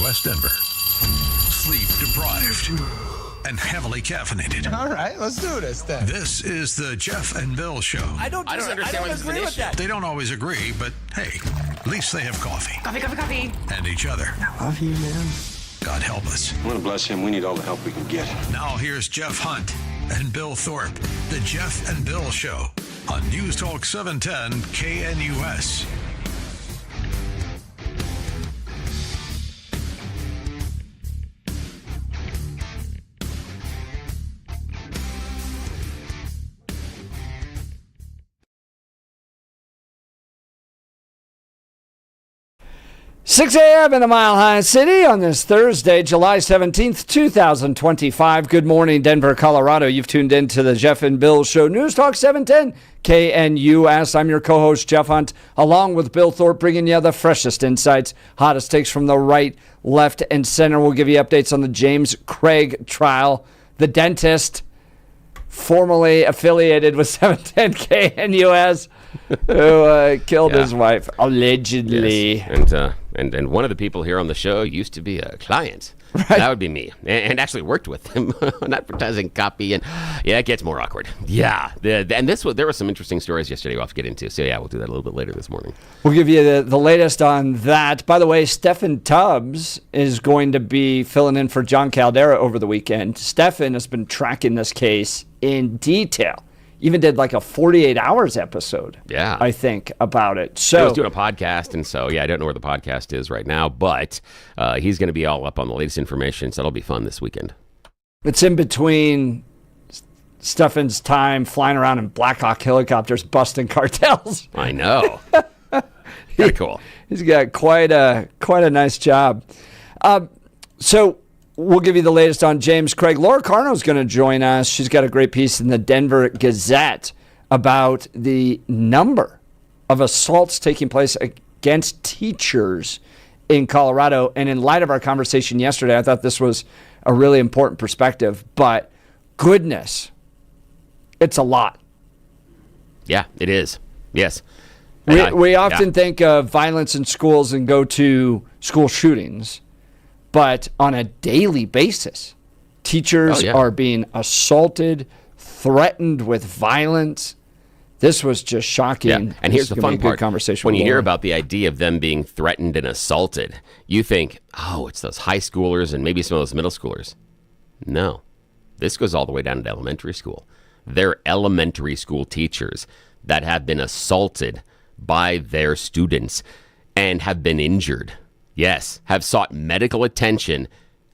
KNUS Denver. Sleep deprived and heavily caffeinated. All right, let's do this then. This is the Jeff and Bill Show. I don't agree with that. They don't always agree, but hey, at least they have coffee. Coffee. And each other. I love you, man. God help us. I want to bless him. We need all the help we can get. Now here's Jeff Hunt and Bill Thorpe. The Jeff and Bill Show on News Talk 710 KNUS. Six a.m. in the Mile High City on this Thursday, July 17th, 2025. Good morning, Denver, Colorado. You've tuned in to the Jeff and Bill Show, News Talk 710 KNUS. I'm your co-host, Jeff Hunt, along with Bill Thorpe, bringing you the freshest insights, hottest takes from the right, left, and center. We'll give you updates on the James Craig trial. The dentist, formerly affiliated with 710 KNUS, who killed his wife, allegedly. Yes. And one of the people here on the show used to be a client. Right. That would be me. And actually worked with him on advertising copy. And yeah, it gets more awkward. Yeah. There were some interesting stories yesterday we'll have to get into. So yeah, we'll do that a little bit later this morning. We'll give you the latest on that. By the way, Stephen Tubbs is going to be filling in for John Caldera over the weekend. Stephen has been tracking this case in detail. Even did like a 48 hours episode, I think, about it. So he was doing a podcast, and so, I don't know where the podcast is right now, but he's going to be all up on the latest information, so that'll be fun this weekend. It's in between Stefan's time flying around in Black Hawk helicopters, busting cartels. I know. Very cool. He's got quite a nice job. So we'll give you the latest on James Craig. Laura Carno's going to join us. She's got a great piece in the Denver Gazette about the number of assaults taking place against teachers in Colorado. And in light of our conversation yesterday, I thought this was a really important perspective. But goodness, it's a lot. Yeah, it is. Yes. We often think of violence in schools and go to school shootings. But on a daily basis, teachers are being assaulted, threatened with violence. This was just shocking. Yeah. And here's the fun part. Conversation when you hear about the idea of them being threatened and assaulted, you think, oh, it's those high schoolers and maybe some of those middle schoolers. No. This goes all the way down to elementary school. They're elementary school teachers that have been assaulted by their students and have been injured. Yes, have sought medical attention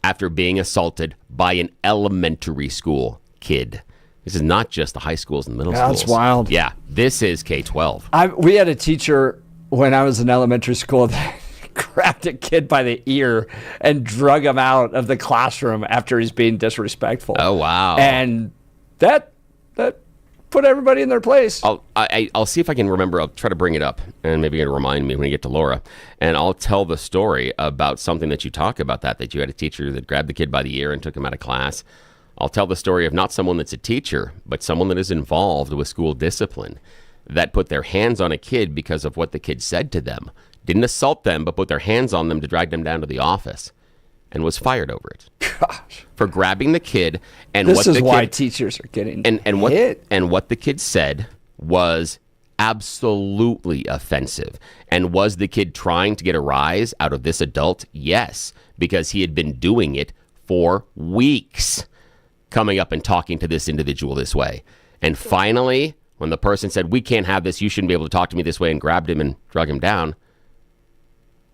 after being assaulted by an elementary school kid. This is not just the high schools and middle schools. That's wild. Yeah, this is K-12. We had a teacher when I was in elementary school that grabbed a kid by the ear and drug him out of the classroom after he's being disrespectful. Oh, wow. And that put everybody in their place. I'll see if I can remember. I'll try to bring it up, and maybe you're going to remind me when you get to Laura. And I'll tell the story about something that you talk about that you had a teacher that grabbed the kid by the ear and took him out of class. I'll tell the story of not someone that's a teacher, but someone that is involved with school discipline that put their hands on a kid because of what the kid said to them. Didn't assault them, but put their hands on them to drag them down to the office. And was fired over it. Gosh. For grabbing the kid. And this is why teachers are getting hit. And what the kid said was absolutely offensive. And was the kid trying to get a rise out of this adult? Yes, because he had been doing it for weeks, coming up and talking to this individual this way. And finally, when the person said, we can't have this, you shouldn't be able to talk to me this way, and grabbed him and drug him down,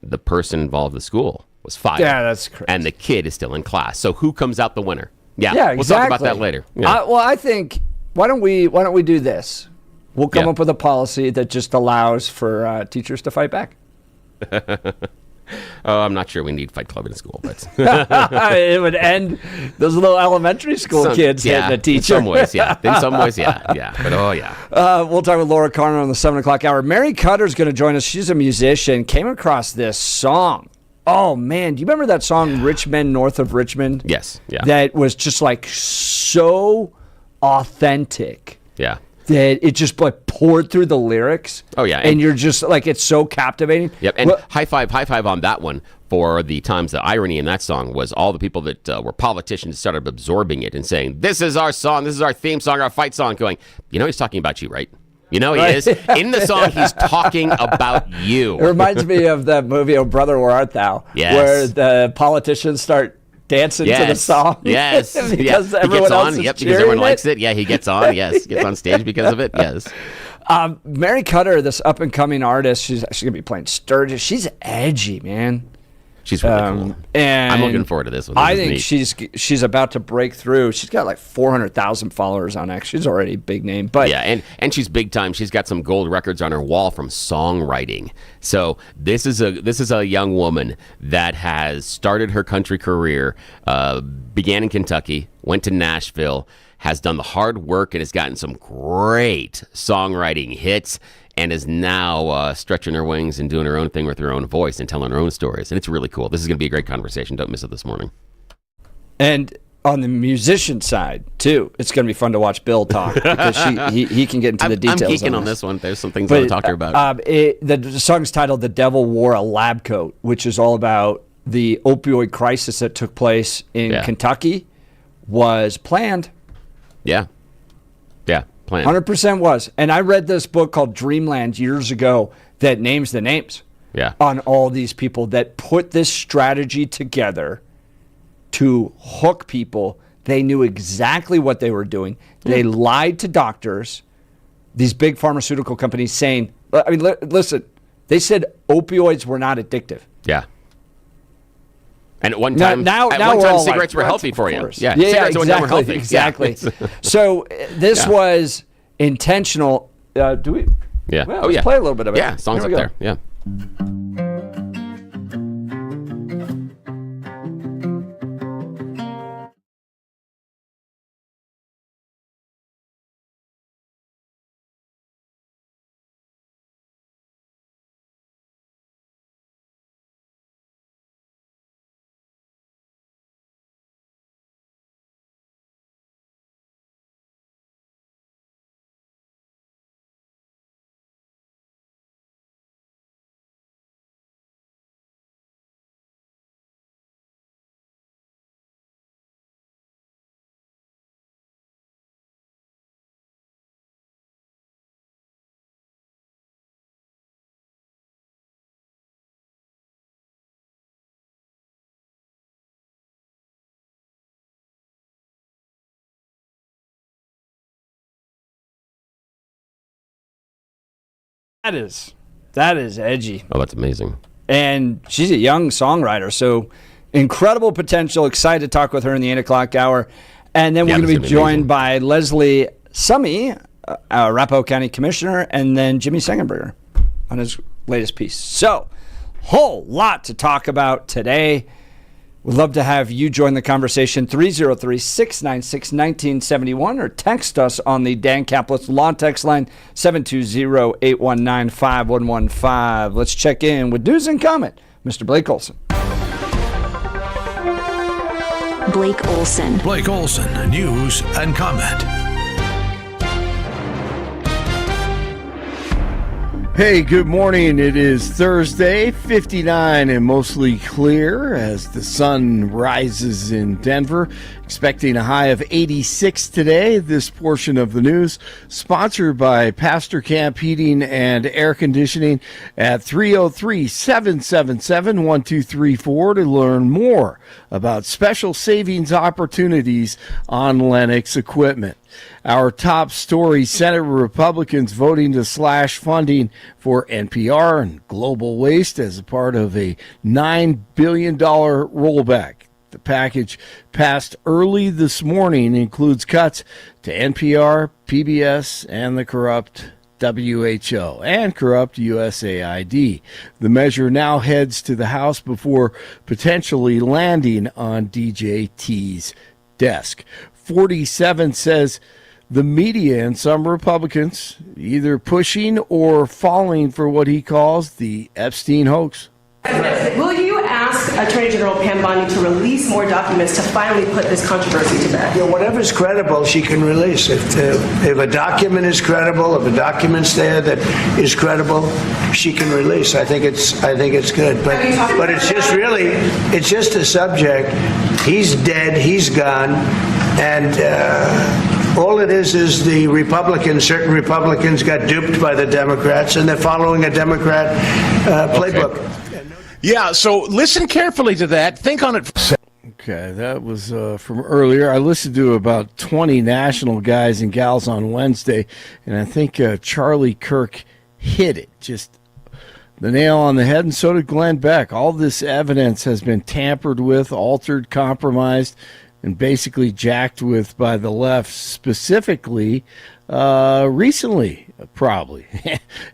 the person involved in the school was fired. Yeah, that's crazy. And the kid is still in class. So who comes out the winner? Yeah, exactly. We'll talk about that later. Yeah. I think why don't we do this? We'll come up with a policy that just allows for teachers to fight back. Oh, I'm not sure we need Fight Club in school, but it would end those little elementary school kids hitting a teacher. In some ways, yeah. But we'll talk with Laura Carno on the 7 o'clock hour. Mary Cutter's going to join us. She's a musician. Came across this song. Oh, man. Do you remember that song, Rich Men North of Richmond? Yes. Yeah. That was just like so authentic. Yeah. that it just like poured through the lyrics. Oh, yeah. And you're just like, it's so captivating. Yep. And high five on that one for the times. The irony in that song was all the people that were politicians started absorbing it and saying, this is our song, this is our theme song, our fight song, going, he's talking about you, right? He is. In the song, he's talking about you. It reminds me of that movie, Oh Brother, Where Art Thou? Yes. Where the politicians start dancing to the song. Yes. Because he everyone gets else on. is Yep, because cheering everyone it. likes it. Yeah, he gets on. Yes, gets on stage because of it. Yes. Mary Cutter, this up-and-coming artist, she's going to be playing Sturgis. She's edgy, man. She's really cool. And I'm looking forward to this one. I think she's about to break through. She's got like 400,000 followers on X. She's already a big name. But yeah, and she's big time. She's got some gold records on her wall from songwriting. So this is a young woman that has started her country career, began in Kentucky, went to Nashville, has done the hard work, and has gotten some great songwriting hits, and is now stretching her wings and doing her own thing with her own voice and telling her own stories. And it's really cool. This is going to be a great conversation. Don't miss it this morning. And on the musician side, too, it's going to be fun to watch Bill talk because he can get into the details. I'm geeking on this one. There's some things I want to talk to her about. The song's titled The Devil Wore a Lab Coat, which is all about the opioid crisis that took place in Kentucky, was planned. Yeah. Yeah. Plan. 100% was. And I read this book called Dreamland years ago that names the names on all these people that put this strategy together to hook people. They knew exactly what they were doing. They lied to doctors, these big pharmaceutical companies saying, I mean, listen, they said opioids were not addictive. Yeah. And at one time, cigarettes were healthy for you. Yeah, cigarettes exactly, were healthy. Exactly. Yeah. So this was intentional. Do we? Yeah. Well, let's play a little bit of it. Yeah, songs up there. Yeah. That is edgy. Oh, that's amazing. And she's a young songwriter, so incredible potential. Excited to talk with her in the 8 o'clock hour. And then we're going to be joined by Leslie Summey, Arapahoe County Commissioner, and then Jimmy Sengenberger on his latest piece. So, whole lot to talk about today. We'd love to have you join the conversation, 303-696-1971, or text us on the Dan Caplis Law Text line, 720-819-5115. Let's check in with news and comment. Mr. Blake Olson. Blake Olson. Blake Olson, news and comment. Hey, good morning. It is Thursday, 59 and mostly clear as the sun rises in Denver. Expecting a high of 86 today. This portion of the news sponsored by Pastor Camp Heating and Air Conditioning at 303-777-1234 to learn more about special savings opportunities on Lennox equipment. Our top story, Senate Republicans voting to slash funding for NPR and Global Waste as a part of a $9 billion rollback. The package passed early this morning includes cuts to NPR, PBS, and the corrupt WHO and corrupt USAID. The measure now heads to the House before potentially landing on DJT's desk. 47 says the media and some Republicans either pushing or falling for what he calls the Epstein hoax. Will you ask Attorney General Pam Bondi to release more documents to finally put this controversy to bed? Yeah, whatever's credible, she can release. If a document is credible, if a document's there that is credible, she can release. I think it's good. But it's just a subject. He's dead. He's gone, and. All it is certain Republicans got duped by the Democrats, and they're following a Democrat playbook. Yeah, so listen carefully to that. Think on it. Okay, that was from earlier. I listened to about 20 national guys and gals on Wednesday, and I think Charlie Kirk hit it, just the nail on the head, and so did Glenn Beck. All this evidence has been tampered with, altered, compromised, and basically jacked with by the left, specifically recently, probably.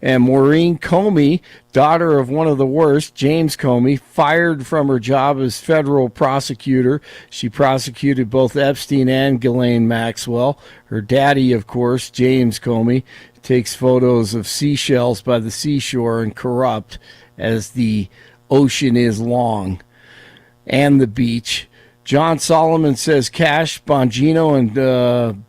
And Maureen Comey, daughter of one of the worst, James Comey, fired from her job as federal prosecutor. She prosecuted both Epstein and Ghislaine Maxwell. Her daddy, of course, James Comey, takes photos of seashells by the seashore and corrupt as the ocean is long and the beach. John Solomon says Cash, Bongino, and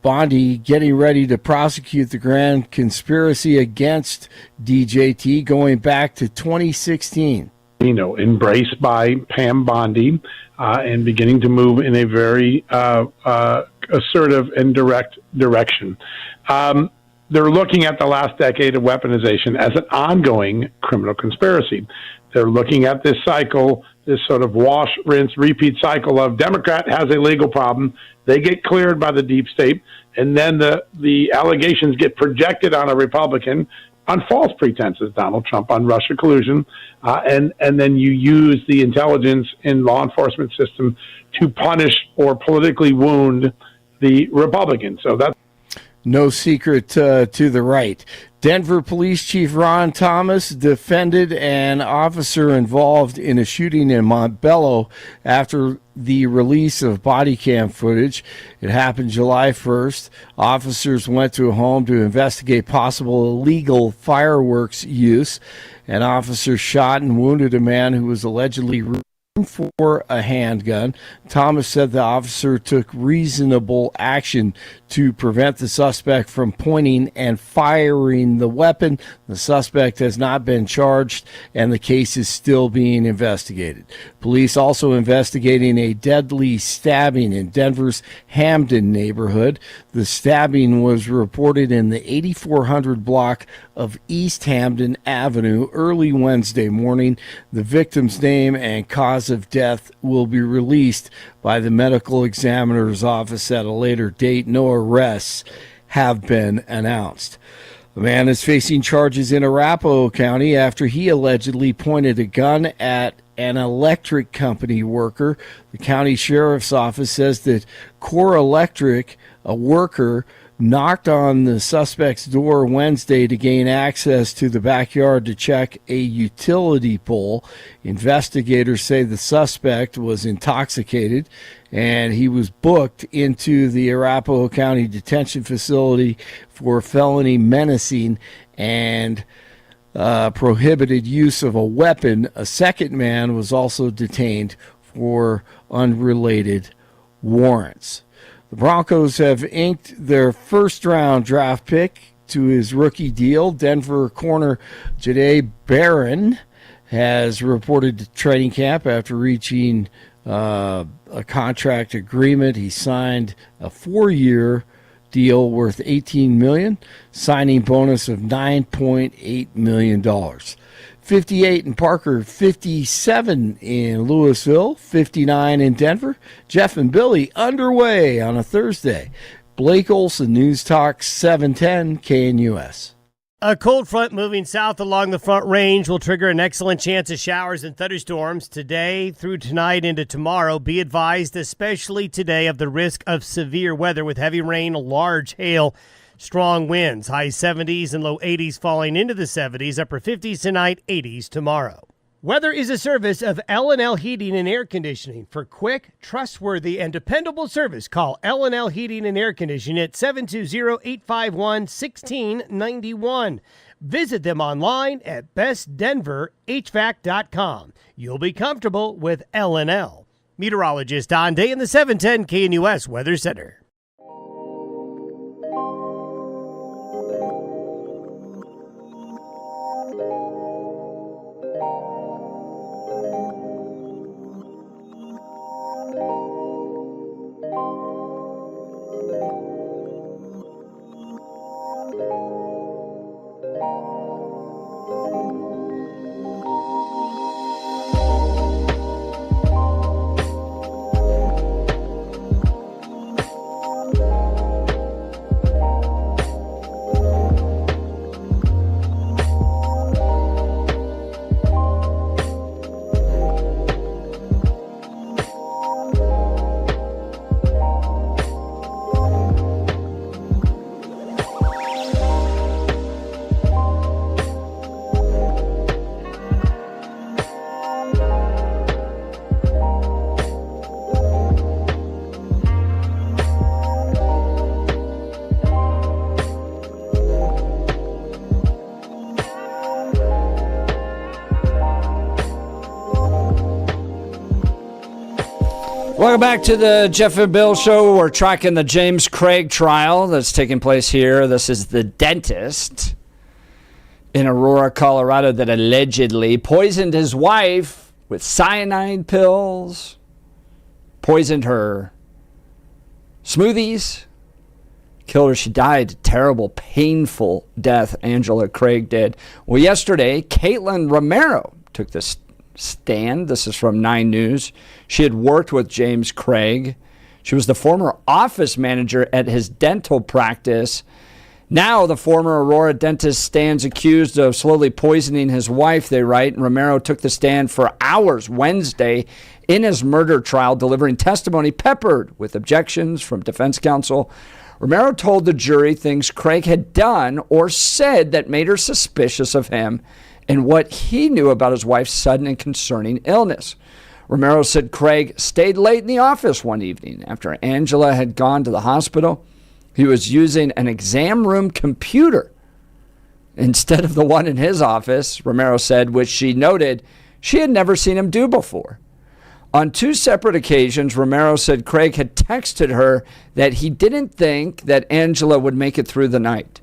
Bondi getting ready to prosecute the grand conspiracy against DJT going back to 2016. Embraced by Pam Bondi and beginning to move in a very assertive and direct direction. They're looking at the last decade of weaponization as an ongoing criminal conspiracy. They're looking at this cycle, this sort of wash, rinse, repeat cycle of Democrat has a legal problem. They get cleared by the deep state, and then the allegations get projected on a Republican on false pretenses, Donald Trump, on Russia collusion, and then you use the intelligence and law enforcement system to punish or politically wound the Republicans. So that's no secret to the right. Denver Police Chief Ron Thomas defended an officer involved in a shooting in Montbello after the release of body cam footage. It happened July 1st. Officers went to a home to investigate possible illegal fireworks use. An officer shot and wounded a man who was allegedly for a handgun. Thomas said the officer took reasonable action to prevent the suspect from pointing and firing the weapon. The suspect has not been charged, and the case is still being investigated. Police also investigating a deadly stabbing in Denver's Hamden neighborhood. The stabbing was reported in the 8400 block of East Hamden Avenue early Wednesday morning. The victim's name and cause of death will be released by the medical examiner's office at a later date. No arrests have been announced. The man is facing charges in Arapahoe County after he allegedly pointed a gun at an electric company worker. The county sheriff's office says that Core Electric, a worker, knocked on the suspect's door Wednesday to gain access to the backyard to check a utility pole. Investigators say the suspect was intoxicated and he was booked into the Arapahoe County Detention Facility for felony menacing and prohibited use of a weapon. A second man was also detained for unrelated warrants. The Broncos have inked their first-round draft pick to his rookie deal. Denver corner Jahdae Barron has reported to training camp after reaching a contract agreement. He signed a 4-year deal worth $18 million, signing bonus of $9.8 million. 58 in Parker, 57 in Louisville, 59 in Denver. Jeff and Billy underway on a Thursday. Blake Olson, News Talk 710 KNUS. A cold front moving south along the Front Range will trigger an excellent chance of showers and thunderstorms today through tonight into tomorrow. Be advised, especially today, of the risk of severe weather with heavy rain, large hail, strong winds, high 70s and low 80s falling into the 70s, upper 50s tonight, 80s tomorrow. Weather is a service of L&L Heating and Air Conditioning. For quick, trustworthy, and dependable service, call L&L Heating and Air Conditioning at 720-851-1691. Visit them online at bestdenverhvac.com. You'll be comfortable with L&L. Meteorologist Don Day in the 710 KNUS Weather Center. Welcome back to the Jeff and Bill Show. We're tracking the James Craig trial that's taking place here. This is the dentist in Aurora, Colorado, that allegedly poisoned his wife with cyanide pills, poisoned her smoothies, killed her. She died a terrible, painful death, Angela Craig did. Well, yesterday, Caitlin Romero took this stand. This is from 9 News. She had worked with James Craig. She was the former office manager at his dental practice. Now the former Aurora dentist stands accused of slowly poisoning his wife, they write. And Romero took the stand for hours Wednesday in his murder trial, delivering testimony peppered with objections from defense counsel. Romero told the jury things Craig had done or said that made her suspicious of him and what he knew about his wife's sudden and concerning illness. Romero said Craig stayed late in the office one evening after Angela had gone to the hospital. He was using an exam room computer instead of the one in his office, Romero said, which she noted she had never seen him do before. On 2 separate occasions, Romero said Craig had texted her that he didn't think that Angela would make it through the night.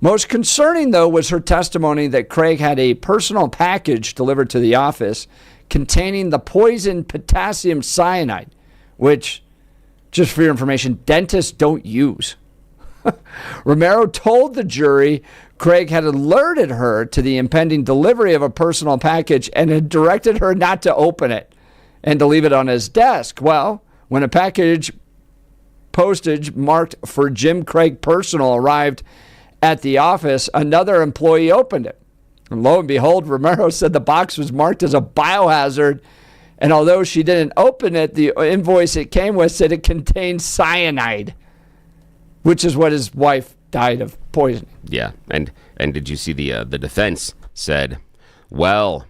Most concerning, though, was her testimony that Craig had a personal package delivered to the office containing the poison potassium cyanide, which, just for your information, dentists don't use. Romero told the jury Craig had alerted her to the impending delivery of a personal package and had directed her not to open it and to leave it on his desk. Well, when a package postage marked for Jim Craig Personal arrived at the office, another employee opened it. And lo and behold, Romero said the box was marked as a biohazard. And although she didn't open it, the invoice it came with said it contained cyanide, which is what his wife died of poisoning. Yeah. And did you see the defense said, well,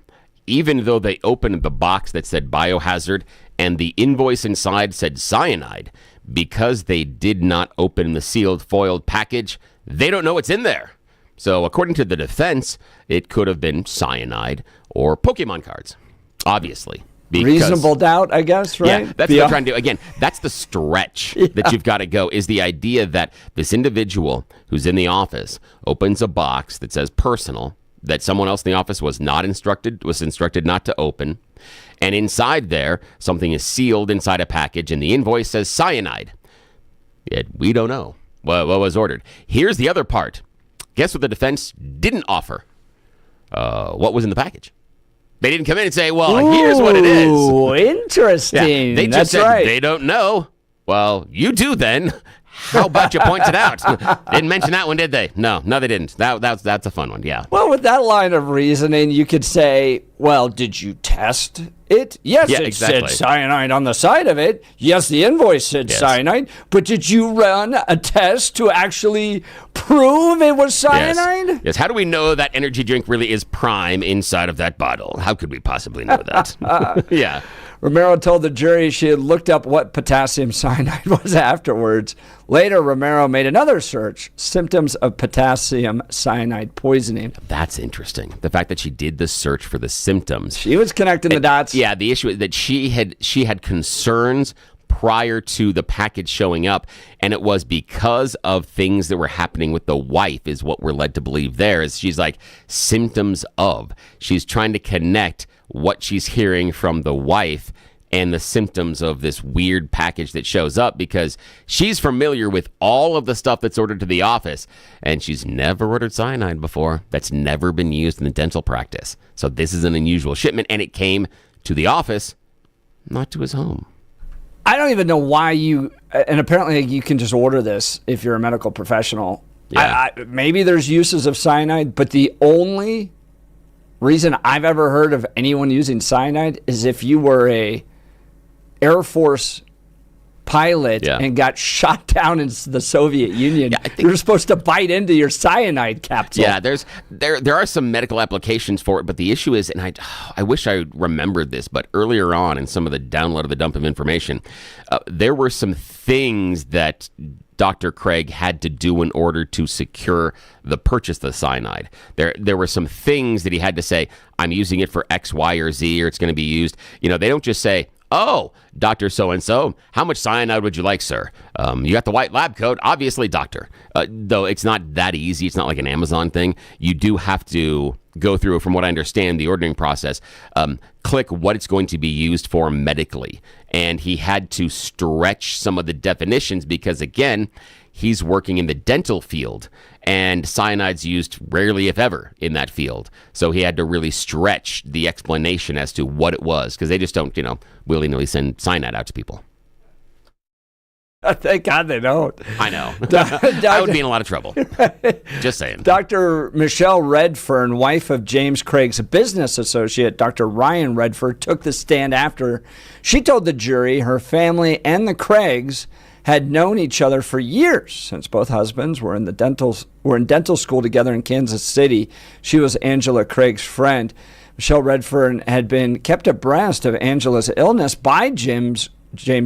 even though they opened the box that said biohazard and the invoice inside said cyanide, because they did not open the sealed foiled package, they don't know what's in there. So according to the defense, it could have been cyanide or Pokemon cards, obviously. Reasonable doubt, I guess, right? Yeah, that's what I'm trying to do. Again, that's the stretch that you've got to go, is the idea that this individual who's in the office opens a box that says personal, that someone else in the office was instructed not to open, and inside there, something is sealed inside a package, and the invoice says cyanide. Yet we don't know what was ordered. Here's the other part. Guess what the defense didn't offer? What was in the package? They didn't come in and say, well, here's what it is. Oh, interesting. Yeah, they just said they don't know. Well, you do then. How about you point it out? Didn't mention that one, did they? No, they didn't. That's a fun one, yeah. Well, with that line of reasoning, you could say, well, did you test it? Yes, Yeah, it exactly. said cyanide on the side of it. Yes, the invoice said cyanide. But did you run a test to actually prove it was cyanide? Yes. How do we know that energy drink really is prime inside of that bottle? How could we possibly know that? Yeah. Romero told the jury she had looked up what potassium cyanide was afterwards. Later, Romero made another search, symptoms of potassium cyanide poisoning. That's interesting. The fact that she did the search for the symptoms. She was connecting the dots. Yeah, the issue is that she had concerns prior to the package showing up, and it was because of things that were happening with the wife is what we're led to believe there. Is she's like symptoms of. She's trying to connect what she's hearing from the wife and the symptoms of this weird package that shows up, because she's familiar with all of the stuff that's ordered to the office, and she's never ordered cyanide before. That's never been used in the dental practice. So this is an unusual shipment, and it came to the office, not to his home. I don't even know why and apparently you can just order this if you're a medical professional. Yeah. Maybe there's uses of cyanide, but the only reason I've ever heard of anyone using cyanide is if you were a Air Force pilot and got shot down in the Soviet Union. You're supposed to bite into your cyanide capsule. Yeah, there are some medical applications for it, but the issue is, and I wish I remembered this, but earlier on in some of the download of the dump of information, there were some things that Dr. Craig had to do in order to secure the purchase of the cyanide. There were some things that he had to say, I'm using it for X, Y, or Z, or it's going to be used. You know, they don't just say, oh, Dr. So-and-so, how much cyanide would you like, sir? You got the white lab coat, obviously, doctor. Though it's not that easy. It's not like an Amazon thing. You do have to go through, from what I understand, the ordering process, click what it's going to be used for medically. And he had to stretch some of the definitions because, again, he's working in the dental field, and cyanide's used rarely, if ever, in that field. So he had to really stretch the explanation as to what it was, because they just don't, willy-nilly send cyanide out to people. Thank God they don't. I know. I would be in a lot of trouble. Just saying. Dr. Michelle Redfern, wife of James Craig's business associate, Dr. Ryan Redfern, took the stand after she told the jury her family and the Craigs had known each other for years, since both husbands were in dental school together in Kansas City. She was Angela Craig's friend. Michelle Redfern had been kept abreast of Angela's illness by James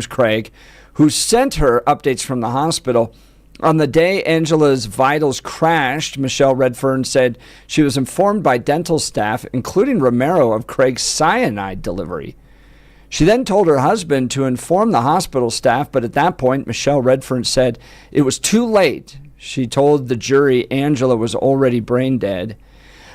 Craig, who sent her updates from the hospital. On the day Angela's vitals crashed, Michelle Redfern said she was informed by dental staff, including Romero, of Craig's cyanide delivery. She then told her husband to inform the hospital staff, but at that point, Michelle Redfern said it was too late. She told the jury Angela was already brain dead.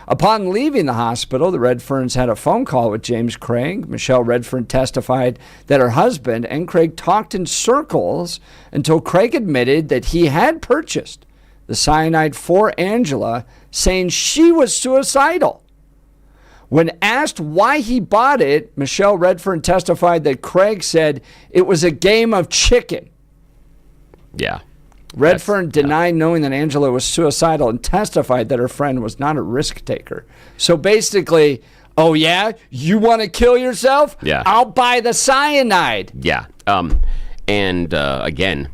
Upon leaving the hospital, the Redferns had a phone call with James Craig. Michelle Redfern testified that her husband and Craig talked in circles until Craig admitted that he had purchased the cyanide for Angela, saying she was suicidal. When asked why he bought it, Michelle Redfern testified that Craig said it was a game of chicken. Yeah. Redfern denied knowing that Angela was suicidal and testified that her friend was not a risk taker. So basically, oh yeah, you want to kill yourself? Yeah. I'll buy the cyanide. Yeah. Again,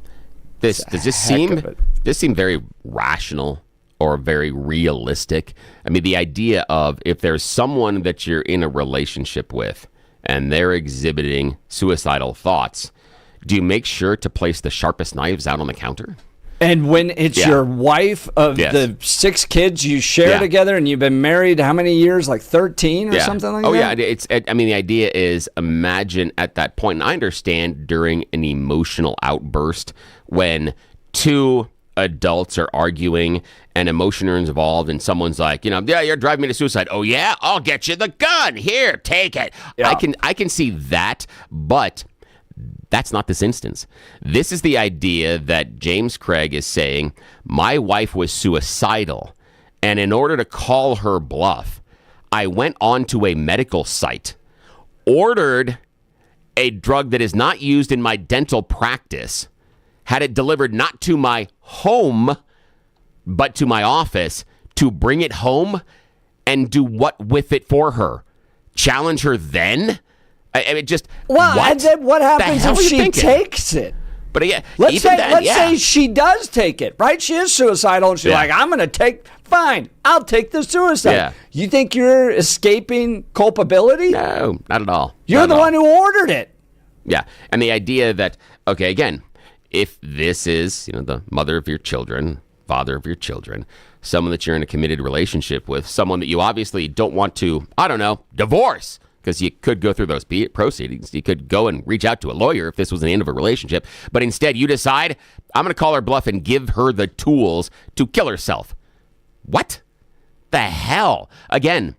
does this seem very rational or very realistic? I mean, the idea of if there's someone that you're in a relationship with and they're exhibiting suicidal thoughts, do you make sure to place the sharpest knives out on the counter? And when it's your wife of the 6 kids you share together, and you've been married how many years? Like 13 or something like that? Oh, yeah. The idea is, imagine at that point, and I understand during an emotional outburst when 2 adults are arguing and emotion is involved and someone's like, you're driving me to suicide. Oh, yeah? I'll get you the gun. Here, take it. Yeah. I can see that, but that's not this instance. This is the idea that James Craig is saying, my wife was suicidal, and in order to call her bluff, I went onto a medical site, ordered a drug that is not used in my dental practice, had it delivered not to my home, but to my office, to bring it home and do what with it for her? Challenge her then? I mean, just and then what happens if she takes it? But yeah, let's say she does take it, right? She is suicidal, and she's like, I'm going to take. Fine, I'll take the suicide. Yeah. You think you're escaping culpability? No, not at all. You're the one who ordered it. Yeah, and the idea that, okay, again, if this is, the mother of your children, father of your children, someone that you're in a committed relationship with, someone that you obviously don't want to, divorce, because you could go through those proceedings. You could go and reach out to a lawyer if this was the end of a relationship. But instead, you decide, I'm going to call her bluff and give her the tools to kill herself. What the hell? Again,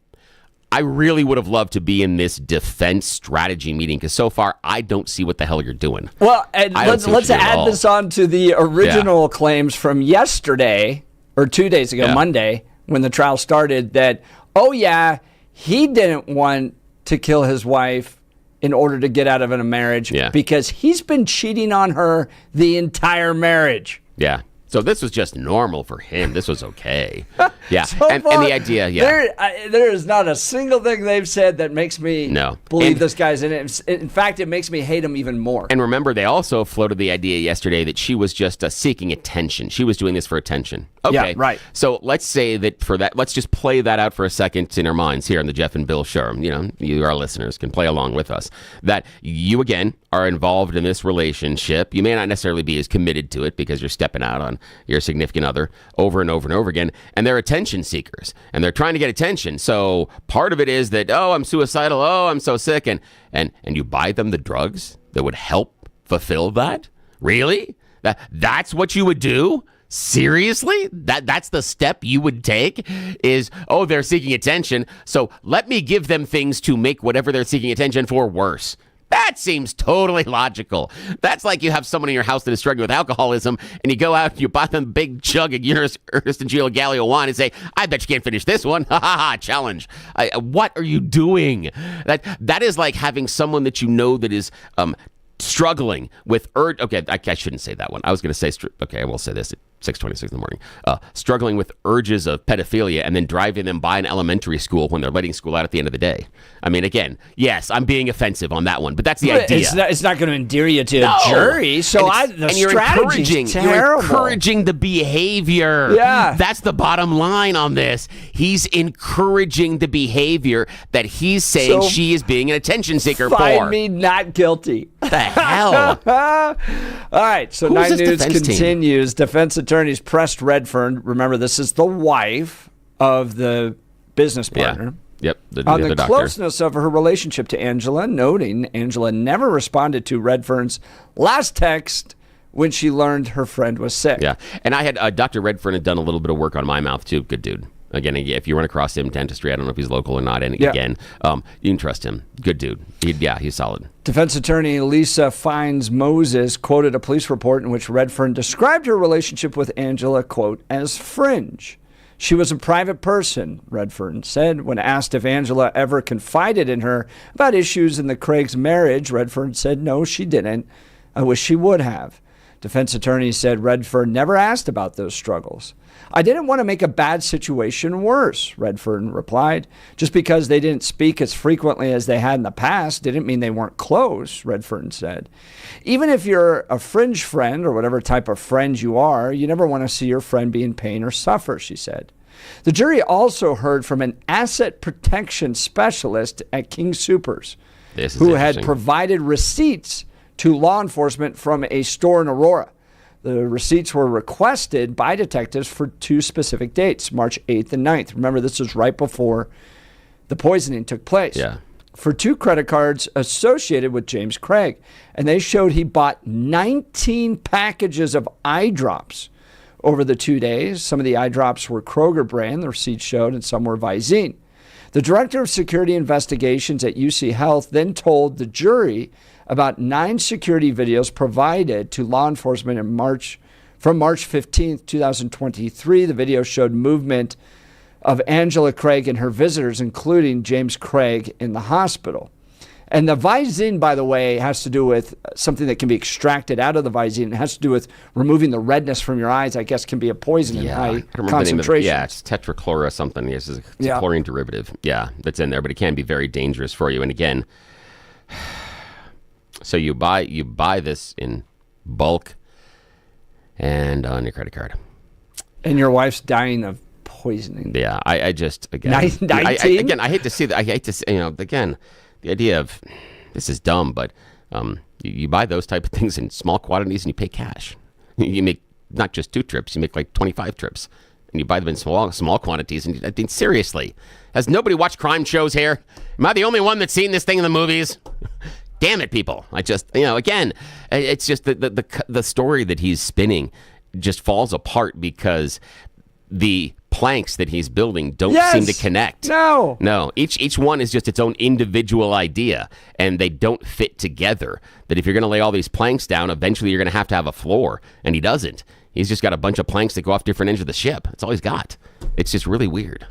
I really would have loved to be in this defense strategy meeting because so far I don't see what the hell you're doing. Well, and let's add this on to the original claims from yesterday or 2 days ago, Monday, when the trial started, that, he didn't want to kill his wife in order to get out of a marriage because he's been cheating on her the entire marriage. Yeah. So this was just normal for him. This was okay. Yeah. and the idea, there is not a single thing they've said that makes me believe this guy's in it. In fact, it makes me hate him even more. And remember, they also floated the idea yesterday that she was just seeking attention. She was doing this for attention. Okay. Yeah, right. So let's say that for that, let's just play that out for a second in our minds here on the Jeff and Bill Show. You, our listeners, can play along with us. That you, again, are involved in this relationship. You may not necessarily be as committed to it because you're stepping out on your significant other over and over and over again, and they're attention seekers, and they're trying to get attention. So part of it is that, I'm suicidal, I'm so sick, and you buy them the drugs that would help fulfill that? Really? That's what you would do? Seriously? That's the step you would take is, they're seeking attention, so let me give them things to make whatever they're seeking attention for worse. That seems totally logical. That's like you have someone in your house that is struggling with alcoholism, and you go out and you buy them a big jug of Ernest and Gio Gallio wine and say, I bet you can't finish this one. Ha ha ha, challenge. What are you doing? That is like having someone that you know that is struggling with okay, I shouldn't say that one. I was going to say, I will say this at 6:26 in the morning. Struggling with urges of pedophilia and then driving them by an elementary school when they're letting school out at the end of the day. I mean, again, yes, I'm being offensive on that one, but that's the idea. It's not going to endear you to a jury. So you're encouraging the behavior. Yeah. That's the bottom line on this. He's encouraging the behavior that he's saying she is being an attention seeker for. Find me not guilty. The hell? All right, so 9 News continues. Defense attorneys pressed Redfern. Remember, this is the wife of the business partner. Yep. On the closeness of her relationship to Angela, noting Angela never responded to Redfern's last text when she learned her friend was sick. Yeah, and I had Dr. Redfern had done a little bit of work on my mouth too. Good dude. Again, if you run across him, dentistry, I don't know if he's local or not. And again, you can trust him. Good dude. He's solid. Defense attorney Lisa Fines Moses quoted a police report in which Redfern described her relationship with Angela, quote, as fringe. She was a private person, Redfern said. When asked if Angela ever confided in her about issues in the Craig's marriage, Redfern said, no, she didn't. I wish she would have. Defense attorney said Redfern never asked about those struggles. I didn't want to make a bad situation worse, Redfern replied. Just because they didn't speak as frequently as they had in the past didn't mean they weren't close, Redfern said. Even if you're a fringe friend or whatever type of friend you are, you never want to see your friend be in pain or suffer, she said. The jury also heard from an asset protection specialist at King Soopers who had provided receipts to law enforcement from a store in Aurora. The receipts were requested by detectives for 2 specific dates, March 8th and 9th. Remember, this was right before the poisoning took place. Yeah. For 2 credit cards associated with James Craig. And they showed he bought 19 packages of eye drops over the 2 days. Some of the eye drops were Kroger brand, the receipts showed, and some were Visine. The director of security investigations at UC Health then told the jury about 9 security videos provided to law enforcement from March 15th, 2023. The video showed movement of Angela Craig and her visitors, including James Craig, in the hospital. And the Visine, by the way, has to do with something that can be extracted out of the Visine. It has to do with removing the redness from your eyes, I guess can be a poison in high concentration. It's tetrachlora something. It's a chlorine derivative. Yeah, that's in there, but it can be very dangerous for you. And again, So you buy this in bulk and on your credit card. And your wife's dying of poisoning. Yeah, I just again, 19? I hate to see that. I hate to see, again, the idea of this is dumb, but you buy those type of things in small quantities and you pay cash. You make not just 2 trips, you make like 25 trips, and you buy them in small quantities. And I think, seriously, has nobody watched crime shows here? Am I the only one that's seen this thing in the movies? Damn it, people! I just, again, it's just the story that he's spinning just falls apart because the planks that he's building don't seem to connect. No. Each one is just its own individual idea, and they don't fit together. That if you're going to lay all these planks down, eventually you're going to have a floor, and he doesn't. He's just got a bunch of planks that go off different ends of the ship. That's all he's got. It's just really weird.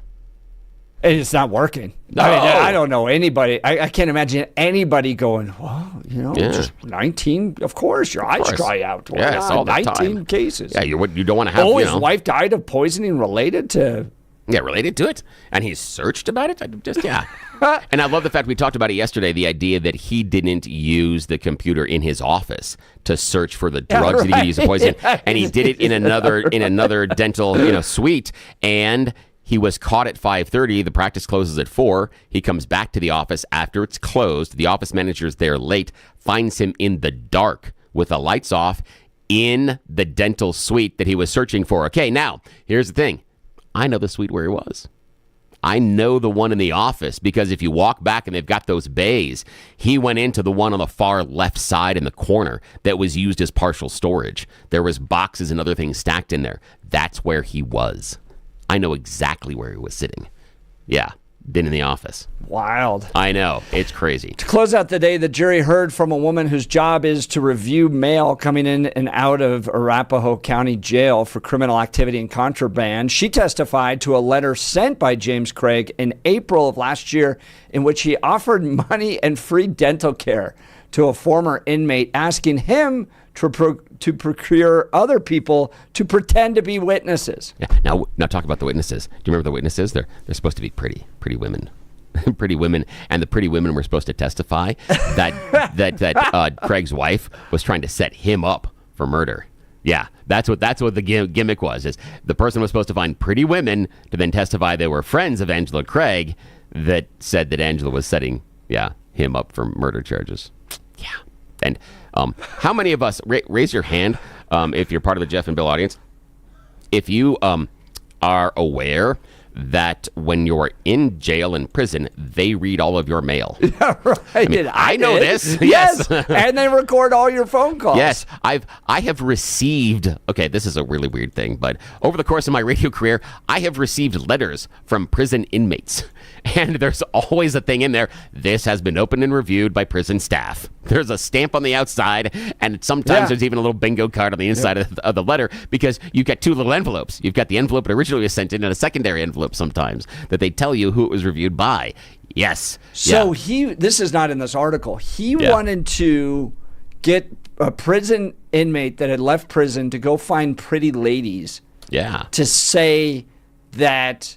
It's not working. No. I mean, I don't know anybody. I can't imagine anybody going, well, just 19. Of course, your eyes dry out. Yes, all the 19 time. cases. Yeah, you don't want to have. His wife died of poisoning related to. Yeah, related to it, and he's searched about it. And I love the fact we talked about it yesterday. The idea that he didn't use the computer in his office to search for the drugs that he could use to poison, and he did it in another dental suite, and he was caught at 5:30. The practice closes at 4. He comes back to the office after it's closed. The office manager's there late, finds him in the dark with the lights off in the dental suite that he was searching for. Okay, now, here's the thing. I know the suite where he was. I know the one in the office because if you walk back and they've got those bays, he went into the one on the far left side in the corner that was used as partial storage. There was boxes and other things stacked in there. That's where he was. I know exactly where he was sitting. Yeah, been in the office. Wild. I know. It's crazy. To close out the day, the jury heard from a woman whose job is to review mail coming in and out of Arapahoe County Jail for criminal activity and contraband. She testified to a letter sent by James Craig in April of last year in which he offered money and free dental care to a former inmate, asking him to procure other people to pretend to be witnesses. Yeah. Now talk about the witnesses. Do you remember the witnesses? They're supposed to be pretty women. Pretty women, and the pretty women were supposed to testify that Craig's wife was trying to set him up for murder. Yeah, that's what the gimmick was. Is the person was supposed to find pretty women to then testify they were friends of Angela Craig that said that Angela was setting him up for murder charges. Yeah, and how many of us raise your hand if you're part of the Jeff and Bill audience? If you are aware that when you're in jail and prison, they read all of your mail. Yeah, right. I know this. Yes. And they record all your phone calls. Yes. I have received, okay, this is a really weird thing, but over the course of my radio career, I have received letters from prison inmates. And there's always a thing in there. This has been opened and reviewed by prison staff. There's a stamp on the outside, and sometimes there's even a little bingo card on the inside of the letter because you've got 2 little envelopes. You've got the envelope that originally was sent in and a secondary envelope sometimes that they tell you who it was reviewed by. Yes. So this is not in this article. He wanted to get a prison inmate that had left prison to go find pretty ladies. Yeah. To say that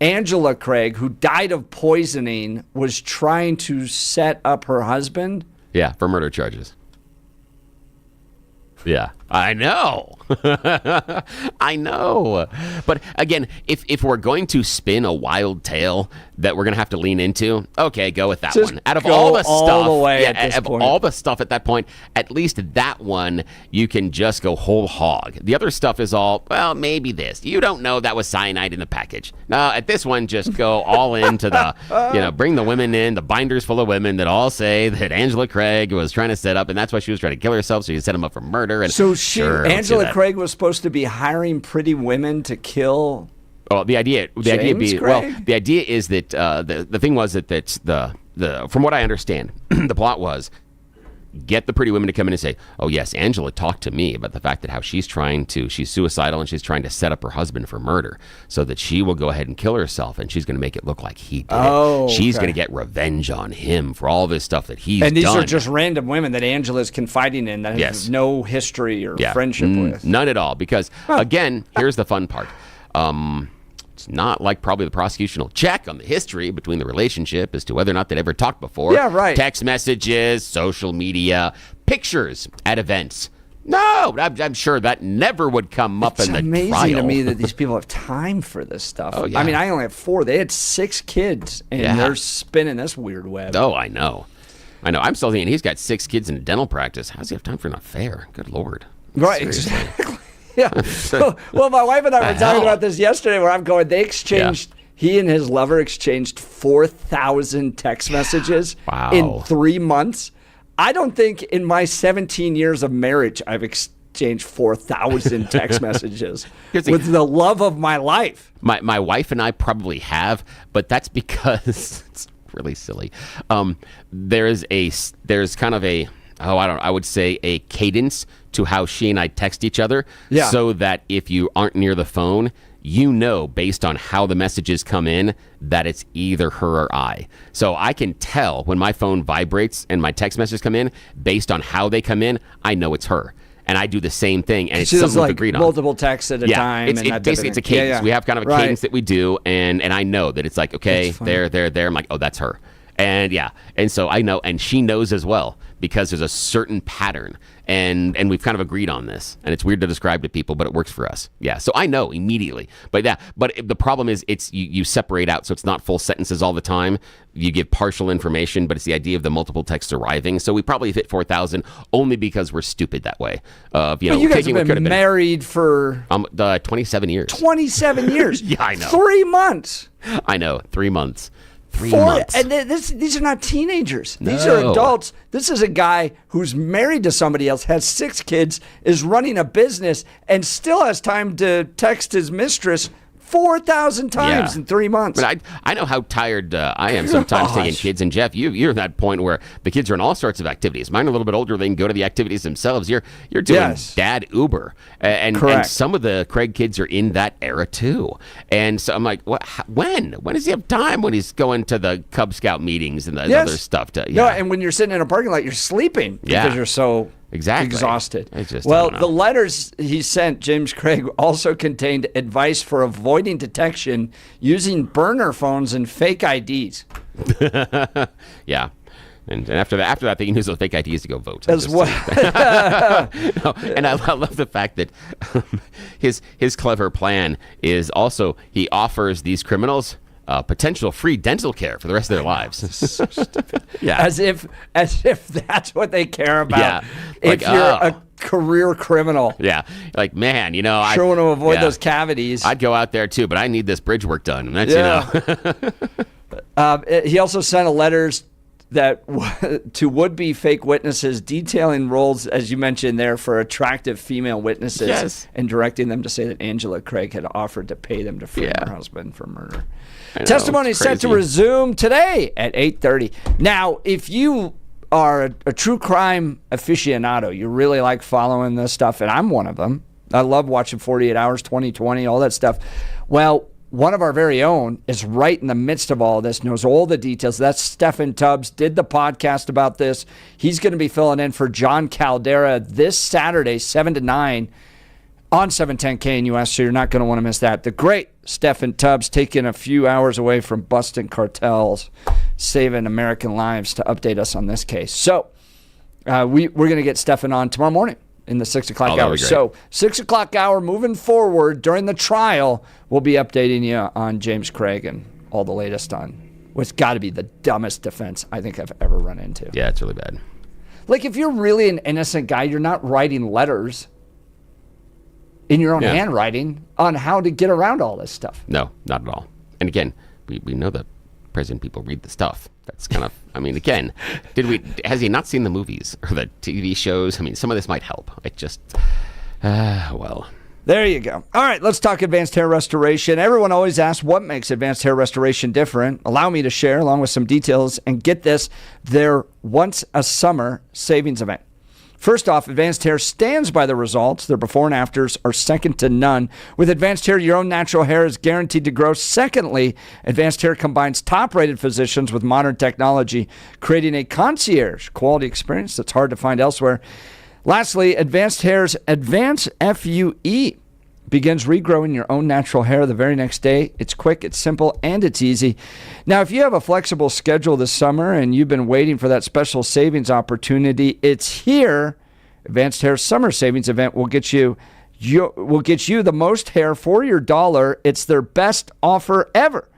Angela Craig, who died of poisoning, was trying to set up her husband. Yeah, for murder charges. Yeah, I know. I know. But again, if we're going to spin a wild tale that we're going to have to lean into, okay, go with that one. Out of all the stuff, all the stuff at that point, at least that one you can just go whole hog. The other stuff is all, well, maybe this. You don't know that was cyanide in the package. No, at this one, just go all into the, bring the women in, the binders full of women that all say that Angela Craig was trying to set up, and that's why she was trying to kill herself, so you set him up for murder. And so Angela Craig was supposed to be hiring pretty women to kill. Oh, the idea is that the thing was that the from what I understand, the plot was get the pretty women to come in and say, oh yes, Angela talked to me about the fact that how she's suicidal and she's trying to set up her husband for murder so that she will go ahead and kill herself and she's going to make it look like he did it. She's going to get revenge on him for all this stuff that he's done. And these are just random women that Angela's confiding in that has no history or friendship with. None at all. Because again, here's the fun part. It's not like probably the prosecution will check on the history between the relationship as to whether or not they'd ever talked before. Yeah, right. Text messages, social media, pictures at events. No, I'm sure that never would come up in the trial. It's amazing to me that these people have time for this stuff. Oh, yeah. I mean, I only have 4. They had 6 kids, and they're spinning this weird web. Oh, I know. I'm still thinking he's got 6 kids in a dental practice. How does he have time for an affair? Good Lord. Right, Seriously. exactly. Yeah. Well, my wife and I were talking about this yesterday where I'm going, they exchanged, he and his lover exchanged 4,000 text messages in 3 months. I don't think in my 17 years of marriage I've exchanged 4,000 text messages with the love of my life. My wife and I probably have, but that's because it's really silly. There's kind of a I would say a cadence to how she and I text each other, so that if you aren't near the phone, you know, based on how the messages come in, that it's either her or I. So I can tell when my phone vibrates and my text messages come in, based on how they come in, I know it's her. And I do the same thing, and it's something we've agreed on. Multiple texts at a time. Basically, it's a cadence. Yeah. We have kind of a cadence that we do, and I know that it's like, okay, there. I'm like, oh, that's her. And and so I know, and she knows as well, because there's a certain pattern, and we've kind of agreed on this, and it's weird to describe to people, but it works for us. Yeah, so I know immediately. But the problem is it's you separate out, so it's not full sentences all the time. You give partial information, but it's the idea of the multiple texts arriving. So we probably hit 4,000 only because we're stupid that way. But you guys have been married for 27 years. 27 years. Yeah, I know. 3 months. I know, 3 months. 3 months. And these are not teenagers. These are adults. This is a guy who's married to somebody else, has 6 kids, is running a business, and still has time to text his mistress 4,000 times in 3 months. But I know how tired I am sometimes taking kids. And Jeff, you're at that point where the kids are in all sorts of activities. Mine are a little bit older; they can go to the activities themselves. You're doing dad Uber, and some of the Craig kids are in that era too. And so I'm like, what? When does he have time? When he's going to the Cub Scout meetings and the other stuff? No, and when you're sitting in a parking lot, you're sleeping because you're so. Exhausted. The letters he sent, James Craig, also contained advice for avoiding detection using burner phones and fake IDs. Yeah. And after that, they can use those fake IDs to go vote. As well. And I love the fact that his clever plan is also he offers these criminals potential free dental care for the rest of their lives. So stupid. As if that's what they care about. Yeah. If you're a career criminal. Yeah. Like, man, I sure want to avoid those cavities. I'd go out there too, but I need this bridge work done. And that's, he also sent letters to would-be fake witnesses detailing roles, as you mentioned there, for attractive female witnesses and directing them to say that Angela Craig had offered to pay them to free her husband for murder. Testimony is set to resume today at 8:30. Now, if you are a true crime aficionado, you really like following this stuff, and I'm one of them. I love watching 48 Hours, 2020, all that stuff. Well, one of our very own is right in the midst of all this, knows all the details. That's Stephen Tubbs, did the podcast about this. He's going to be filling in for John Caldera this Saturday, 7 to 9 on 710 KNUS, so you're not going to want to miss that. The great Stephen Tubbs taking a few hours away from busting cartels, saving American lives to update us on this case. So we're going to get Stephen on tomorrow morning in the 6 o'clock hour. So 6 o'clock hour moving forward during the trial, we'll be updating you on James Craig and all the latest on what's got to be the dumbest defense I think I've ever run into. Yeah, it's really bad. Like, if you're really an innocent guy, you're not writing letters in your own handwriting on how to get around all this stuff. No, not at all. And again, we know that President people read the stuff. That's kind of, again, has he not seen the movies or the TV shows? Some of this might help. It just, well. There you go. All right, let's talk advanced hair restoration. Everyone always asks what makes advanced hair restoration different. Allow me to share along with some details, and get this, their once a summer savings event. First off, Advanced Hair stands by the results. Their before and afters are second to none. With Advanced Hair, your own natural hair is guaranteed to grow. Secondly, Advanced Hair combines top-rated physicians with modern technology, creating a concierge quality experience that's hard to find elsewhere. Lastly, Advanced Hair's Advanced FUE begins regrowing your own natural hair the very next day. It's quick, it's simple, and it's easy. Now, if you have a flexible schedule this summer and you've been waiting for that special savings opportunity, it's here. Advanced Hair Summer Savings Event will get you the most hair for your dollar. It's their best offer ever.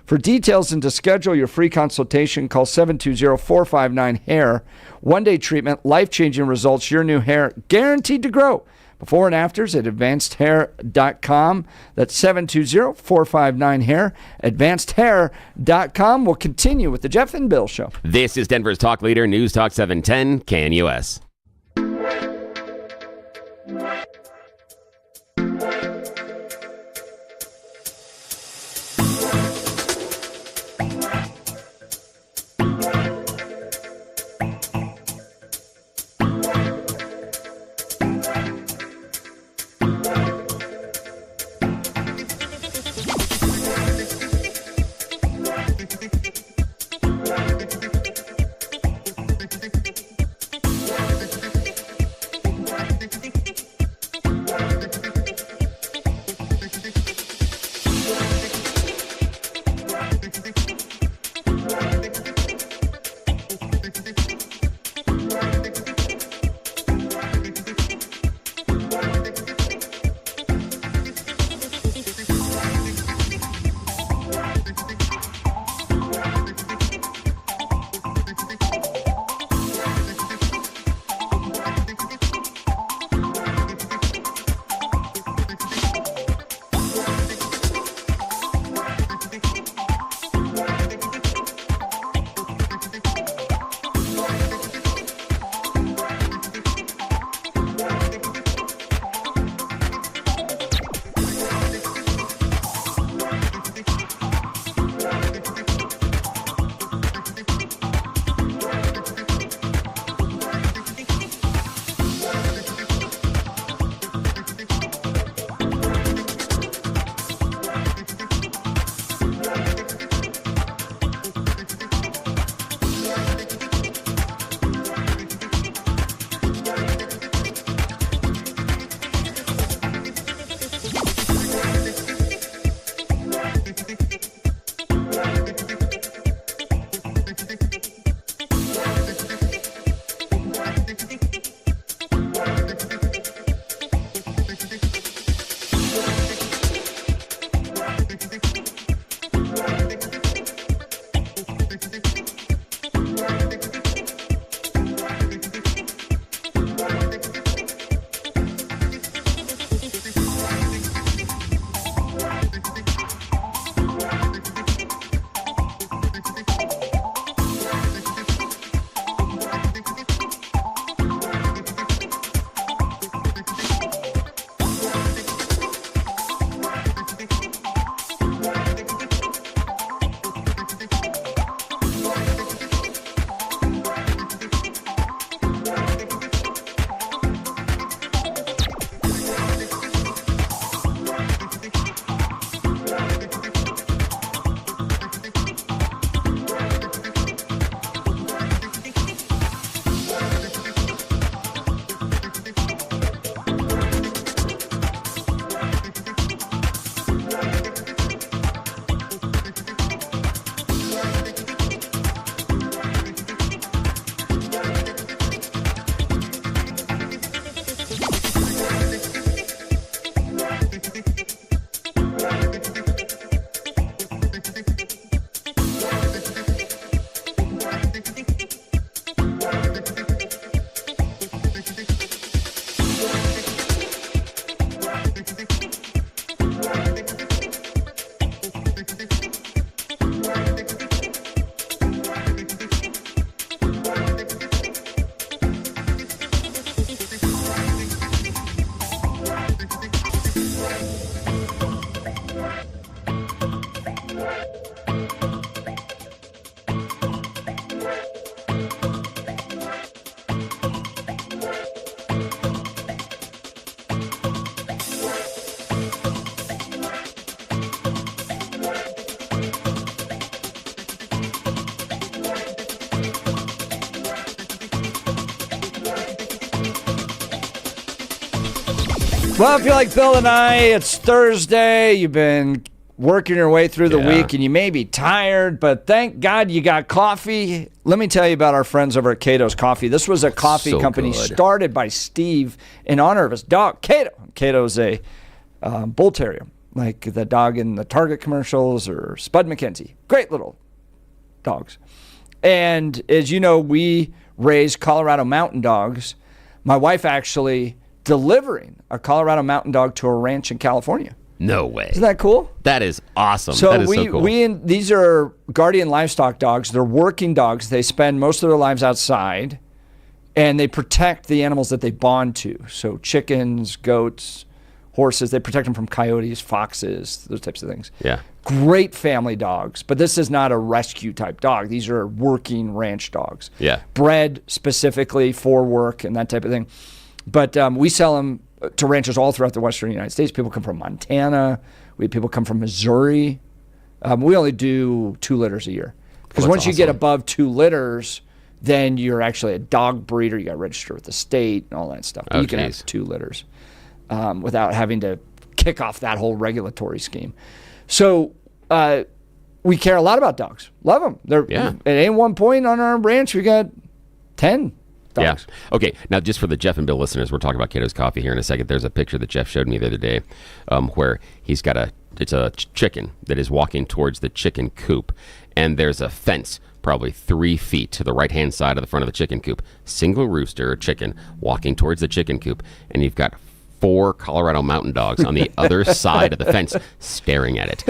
For details and to schedule your free consultation, call 720-459-HAIR. One-day treatment, life-changing results, your new hair guaranteed to grow. Before and afters at advancedhair.com. That's 720-459-HAIR. Advancedhair.com. We'll continue with the Jeff and Bill Show. This is Denver's talk leader, News Talk 710 KNUS. Well, if you're like Bill and I, it's Thursday. You've been working your way through the week, and you may be tired, but thank God you got coffee. Let me tell you about our friends over at Cato's Coffee. This was a coffee company started by Steve in honor of his dog, Cato. Cato's a bull terrier, like the dog in the Target commercials or Spud McKenzie. Great little dogs. And as you know, we raise Colorado mountain dogs. My wife actually delivering a Colorado mountain dog to a ranch in California. No way. Isn't that cool? That is awesome. So that is so cool. These are guardian livestock dogs. They're working dogs. They spend most of their lives outside, and they protect the animals that they bond to. So chickens, goats, horses. They protect them from coyotes, foxes, those types of things. Yeah. Great family dogs, but this is not a rescue type dog. These are working ranch dogs. Yeah. Bred specifically for work and that type of thing. But we sell them to ranchers all throughout the western United States. People come from Montana. We have people come from Missouri. We only do 2 litters a year. Because once you get above 2 litters, then you're actually a dog breeder. You got to register with the state and all that stuff. But you can have 2 litters without having to kick off that whole regulatory scheme. So we care a lot about dogs. Love them. At any one point on our ranch, we got 10 dogs. Yeah. Okay. Now, just for the Jeff and Bill listeners, we're talking about Cato's Coffee here in a second. There's a picture that Jeff showed me the other day where he's got it's a chicken that is walking towards the chicken coop, and there's a fence probably 3 feet to the right-hand side of the front of the chicken coop. Single rooster or chicken walking towards the chicken coop, and you've got 4 Colorado mountain dogs on the other side of the fence staring at it.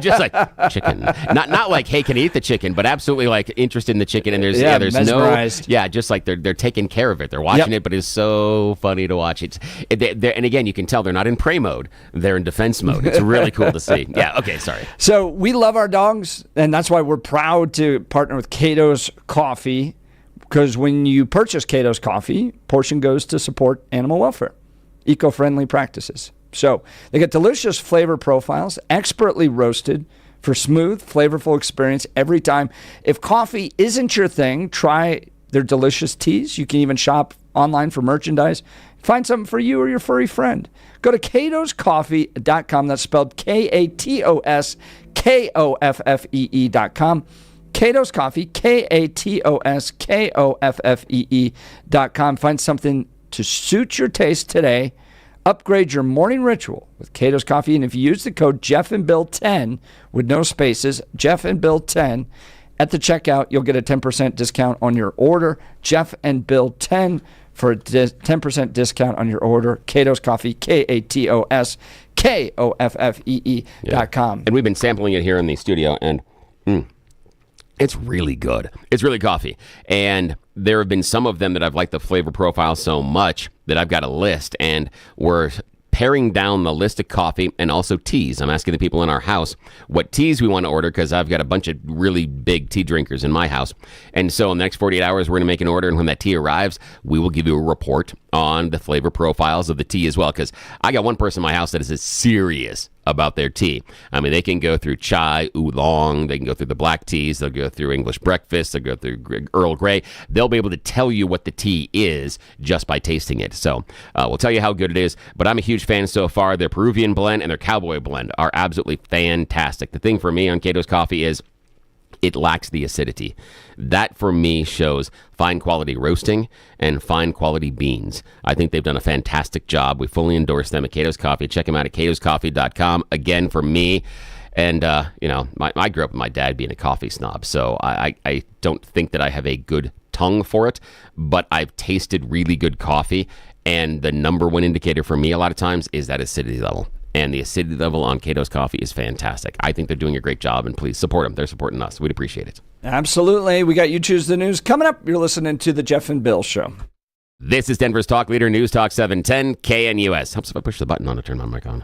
Just like chicken. Not like, hey, can I eat the chicken, but absolutely like interested in the chicken. And there's mesmerized. just like they're taking care of it. They're watching it, but it's so funny to watch. And again, you can tell they're not in prey mode. They're in defense mode. It's really cool to see. Yeah, okay, sorry. So we love our dogs, and that's why we're proud to partner with Cato's Coffee, because when you purchase Cato's Coffee, portion goes to support animal welfare. Eco-friendly practices. So they get delicious flavor profiles, expertly roasted for smooth, flavorful experience every time. If coffee isn't your thing, try their delicious teas. You can even shop online for merchandise. Find something for you or your furry friend. Go to catoscoffee.com. That's spelled KATOSKOFFEE.com. Cato's Coffee, KATOSKOFFEE.com. Find something to suit your taste today. Upgrade your morning ritual with Cato's Coffee. And if you use the code Jeff and Bill 10 with no spaces, Jeff and Bill 10, at the checkout, you'll get a 10% discount on your order. Jeff and Bill 10 for a 10% discount on your order. Cato's Coffee, KATOSKOFFEE.com. And we've been sampling it here in the studio, and it's really good. It's really coffee. And there have been some of them that I've liked the flavor profile so much that I've got a list, and we're paring down the list of coffee and also teas. I'm asking the people in our house what teas we want to order, because I've got a bunch of really big tea drinkers in my house. And so in the next 48 hours, we're going to make an order, and when that tea arrives, we will give you a report on the flavor profiles of the tea as well, because I got one person in my house that is serious about their tea. I mean, they can go through chai, oolong, they can go through the black teas, they'll go through English breakfast, they'll go through Earl Grey. They'll be able to tell you what the tea is just by tasting it. So we'll tell you how good it is, but I'm a huge fan so far. Their Peruvian blend and their Cowboy blend are absolutely fantastic. The thing for me on Cato's Coffee is it lacks the acidity. That, for me, shows fine quality roasting and fine quality beans. I think they've done a fantastic job. We fully endorse them at Cato's Coffee. Check them out at catoscoffee.com. Again, for me, and, I grew up with my dad being a coffee snob, so I don't think that I have a good tongue for it, but I've tasted really good coffee, and the number one indicator for me a lot of times is that acidity level. And the acidity level on Cato's Coffee is fantastic. I think they're doing a great job, and please support them. They're supporting us. We'd appreciate it. Absolutely. We got You Choose the News coming up. You're listening to The Jeff and Bill Show. This is Denver's Talk Leader, News Talk 710 KNUS. Helps if I push the button on to turn my mic on.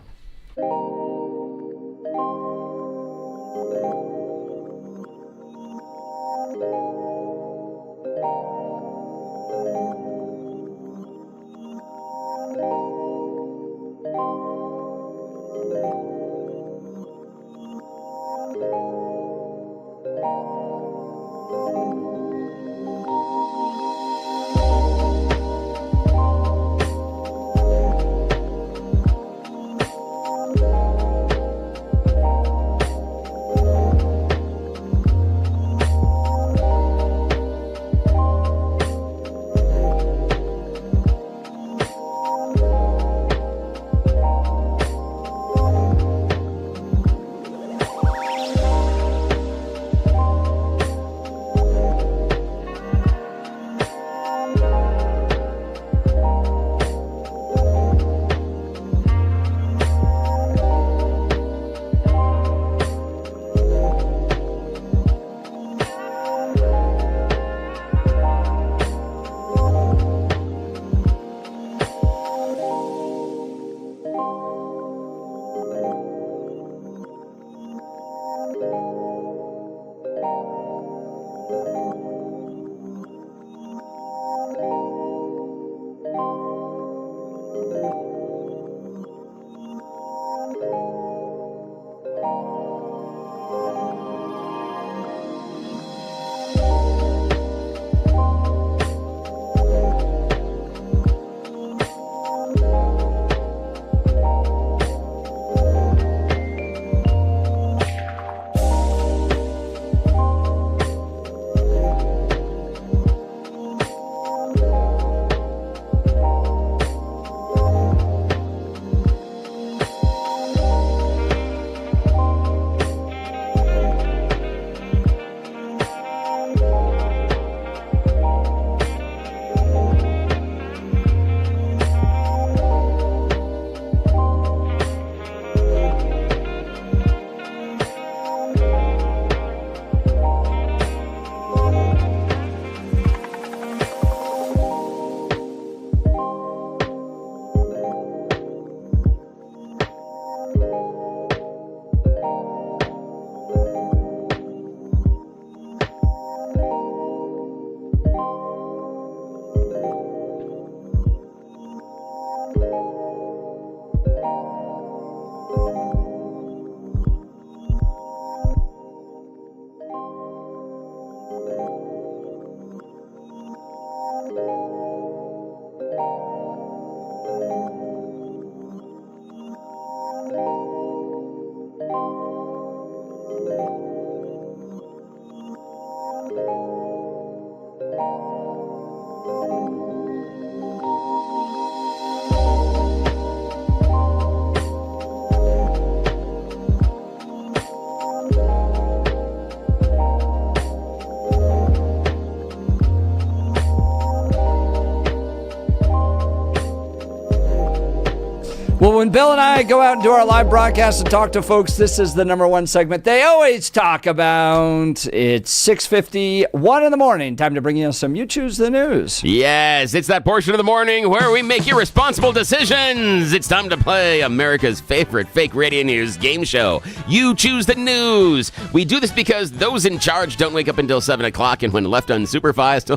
Well, when Bill and I go out and do our live broadcast and talk to folks, this is the number one segment they always talk about. It's 6:51 in the morning. Time to bring you some You Choose the News. Yes, it's that portion of the morning where we make irresponsible decisions. It's time to play America's favorite fake radio news game show, You Choose the News. We do this because those in charge don't wake up until 7 o'clock, and when left unsupervised,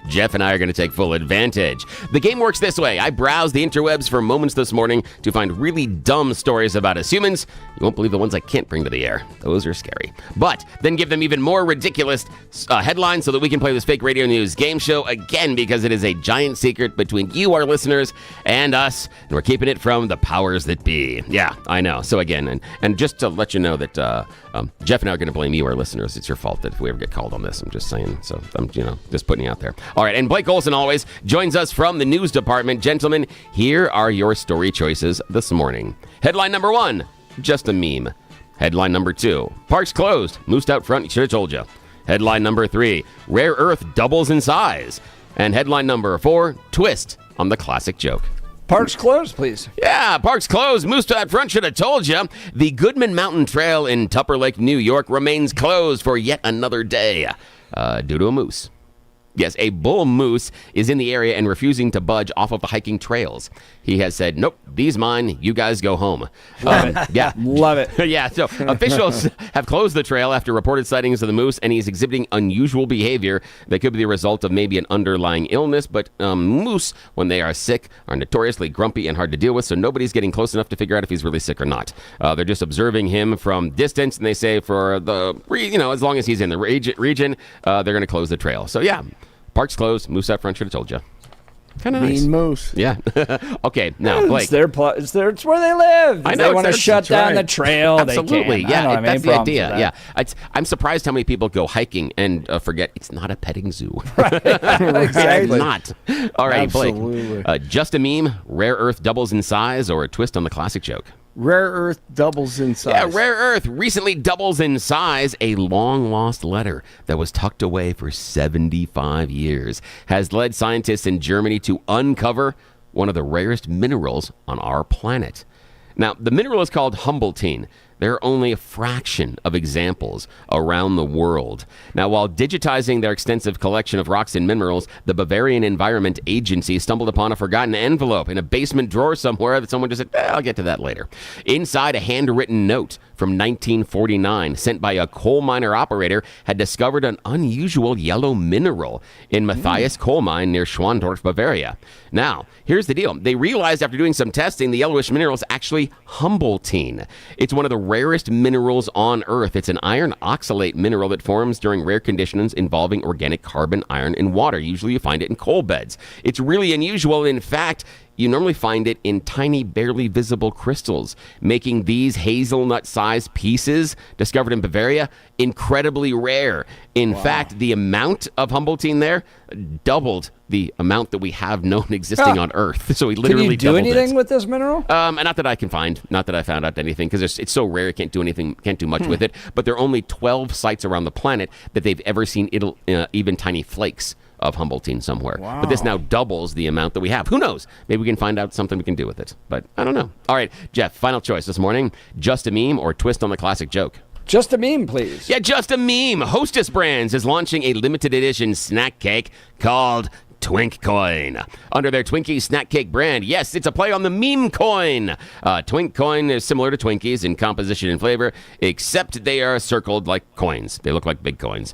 Jeff and I are going to take full advantage. The game works this way. I browse the interwebs for moments this morning to find really dumb stories about us humans. You won't believe the ones I can't bring to the air. Those are scary. But then give them even more ridiculous headlines so that we can play this fake radio news game show again, because it is a giant secret between you, our listeners, and us, and we're keeping it from the powers that be. Yeah, I know. So again, and just to let you know that Jeff and I are going to blame you, our listeners. It's your fault that if we ever get called on this. I'm just saying. So I'm, just putting you out there. All right, and Blake Olson always joins us from the news department. Gentlemen, here are your story choices this morning. Headline number 1, just a meme. Headline number 2, parks closed, moose out front, should have told you. Headline number 3, rare earth doubles in size. And headline number 4, twist on the classic joke. Parks closed, please. Yeah, parks closed. Moose out front, should have told you. The Goodman Mountain Trail in Tupper Lake, New York remains closed for yet another day due to a moose. Yes, a bull moose is in the area and refusing to budge off of the hiking trails. He has said, nope, these mine, you guys go home. Love it. Yeah. Love it. Yeah, so officials have closed the trail after reported sightings of the moose, and he's exhibiting unusual behavior that could be the result of maybe an underlying illness. But moose, when they are sick, are notoriously grumpy and hard to deal with, so nobody's getting close enough to figure out if he's really sick or not. They're just observing him from distance, and they say for the, as long as he's in the region, they're going to close the trail. So, yeah. Parks closed. Moose out front, should have told you. Kind of nice. Mean moose. Yeah. Okay, now, Blake. It's it's where they live. I know. They want to shut down the trail. Absolutely. They can. Yeah, that's the idea. Yeah. I'm surprised how many people go hiking and forget it's not a petting zoo. Exactly. Not. All right, Absolutely. Blake. Just a meme, rare earth doubles in size, or a twist on the classic joke? Rare earth doubles in size. Yeah, rare earth recently doubles in size. A long-lost letter that was tucked away for 75 years has led scientists in Germany to uncover one of the rarest minerals on our planet. Now, the mineral is called Humboldtine. There are only a fraction of examples around the world. Now, while digitizing their extensive collection of rocks and minerals, the Bavarian Environment Agency stumbled upon a forgotten envelope in a basement drawer somewhere that someone just said, I'll get to that later. Inside, a handwritten note from 1949 sent by a coal miner operator had discovered an unusual yellow mineral in Matthias coal mine near Schwandorf, Bavaria. Now, here's the deal. They realized after doing some testing, the yellowish mineral is actually Humboldtine. It's one of the rarest minerals on Earth. It's an iron oxalate mineral that forms during rare conditions involving organic carbon, iron, and water. Usually you find it in coal beds. It's really unusual. In fact, you normally find it in tiny, barely visible crystals, making these hazelnut-sized pieces discovered in Bavaria incredibly rare. In fact, the amount of Humboldtine there doubled the amount that we have known existing on Earth. So we literally doubled it. Can you do anything with this mineral? Not that I can find. Not that I found out anything, because it's so rare, can't do anything, can't do much with it. But there are only 12 sites around the planet that they've ever seen even tiny flakes of Humboldtine somewhere. Wow. But this now doubles the amount that we have. Who knows? Maybe we can find out something we can do with it. But I don't know. All right, Jeff, final choice this morning. Just a meme or twist on the classic joke? Just a meme, please. Yeah, just a meme. Hostess Brands is launching a limited edition snack cake called Twink Coin under their Twinkie snack cake brand. Yes, it's a play on the meme coin. Twink Coin is similar to Twinkies in composition and flavor, except they are circled like coins. They look like big coins.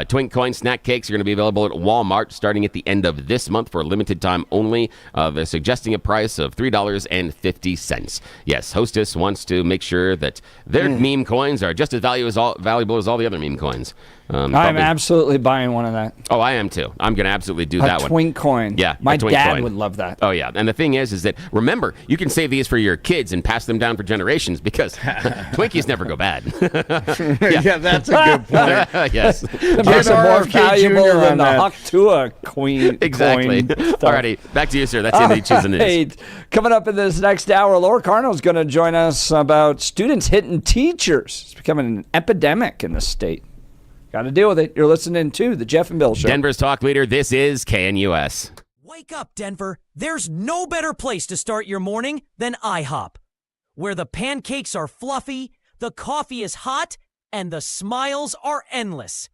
Twink Coin snack cakes are going to be available at Walmart starting at the end of this month for a limited time only. They're suggesting a price of $3.50. Yes, Hostess wants to make sure that their meme coins are just as valuable as all the other meme coins. I'm absolutely buying one of that. Oh, I am too. I'm going to absolutely do that one. Twink coin. Yeah, my dad coin would love that. Oh yeah, and the thing is that remember, you can save these for your kids and pass them down for generations because Twinkies never go bad. Yeah, that's a good point. Yes, those are more valuable than the Haktua queen. Exactly. Alrighty, back to you, sir. That's the choosing news. Right. Coming up in this next hour, Laura Carno's going to join us about students hitting teachers. It's becoming an epidemic in the state. Got to deal with it. You're listening to The Jeff and Bill Show. Denver's talk leader. This is KNUS. Wake up, Denver. There's no better place to start your morning than IHOP, where the pancakes are fluffy, the coffee is hot, and the smiles are endless.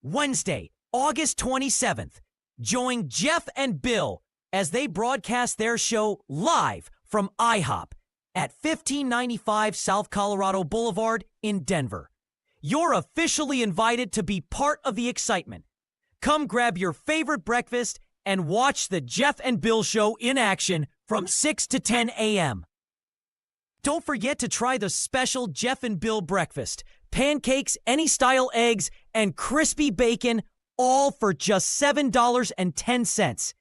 Wednesday, August 27th, join Jeff and Bill as they broadcast their show live from IHOP at 1595 South Colorado Boulevard in Denver. You're officially invited to be part of the excitement. Come grab your favorite breakfast and watch the Jeff and Bill Show in action from 6 to 10 a.m. Don't forget to try the special Jeff and Bill breakfast. Pancakes, any style eggs, and crispy bacon, all for just $7.10.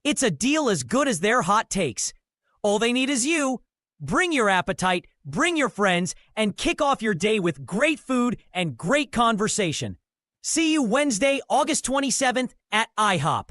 It's a deal as good as their hot takes. All they need is you. Bring your appetite, bring your friends, and kick off your day with great food and great conversation. See you Wednesday, August 27th at IHOP.